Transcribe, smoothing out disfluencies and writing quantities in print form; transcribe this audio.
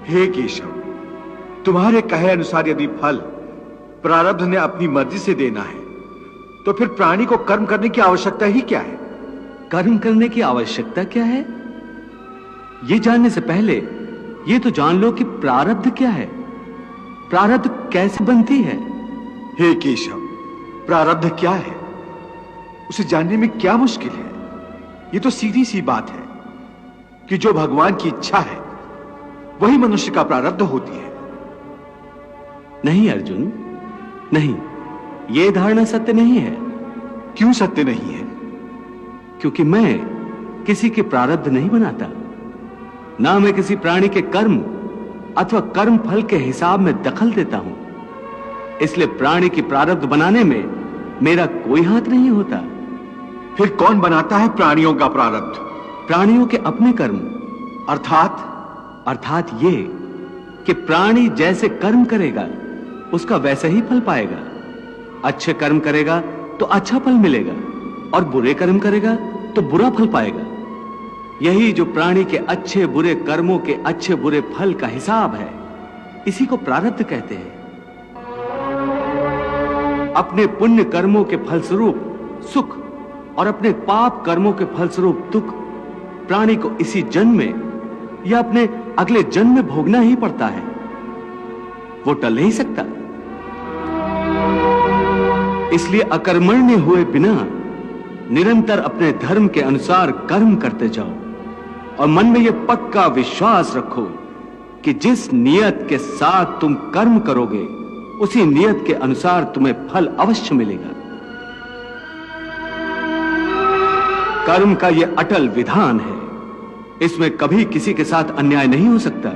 हे केशव, तुम्हारे कहे अनुसार यदि फल प्रारब्ध ने अपनी मर्जी से देना है तो फिर प्राणी को कर्म करने की आवश्यकता ही क्या है? कर्म करने की आवश्यकता क्या है, यह जानने से पहले यह तो जान लो कि प्रारब्ध क्या है, प्रारब्ध कैसे बनती है। हे केशव, प्रारब्ध क्या है उसे जानने में क्या मुश्किल है? यह तो सीधी सी बात है कि जो भगवान की इच्छा है वही मनुष्य का प्रारब्ध होती है। नहीं अर्जुन, नहीं, यह धारणा सत्य नहीं है। क्यों सत्य नहीं है? क्योंकि मैं किसी के प्रारब्ध नहीं बनाता, ना मैं किसी प्राणी के कर्म अथवा कर्म फल के हिसाब में दखल देता हूं। इसलिए प्राणी की प्रारब्ध बनाने में मेरा कोई हाथ नहीं होता। फिर कौन बनाता है प्राणियों का प्रारब्ध? प्राणियों के अपने कर्म। अर्थात ये कि प्राणी जैसे कर्म करेगा उसका वैसा ही फल पाएगा। अच्छे कर्म करेगा तो अच्छा फल मिलेगा और बुरे कर्म करेगा तो बुरा फल पाएगा। यही जो प्राणी के अच्छे बुरे कर्मों के अच्छे बुरे फल का हिसाब है, इसी को प्रारब्ध कहते हैं। अपने पुण्य कर्मों के फलस्वरूप सुख और अपने पाप कर्मों के फलस्वरूप दुख प्राणी को इसी जन्म में या अपने अगले जन्म में भोगना ही पड़ता है, वो टल नहीं सकता। इसलिए अकर्मण्य हुए बिना निरंतर अपने धर्म के अनुसार कर्म करते जाओ और मन में यह पक्का विश्वास रखो कि जिस नियत के साथ तुम कर्म करोगे उसी नियत के अनुसार तुम्हें फल अवश्य मिलेगा। कर्म का यह अटल विधान है, इसमें कभी किसी के साथ अन्याय नहीं हो सकता।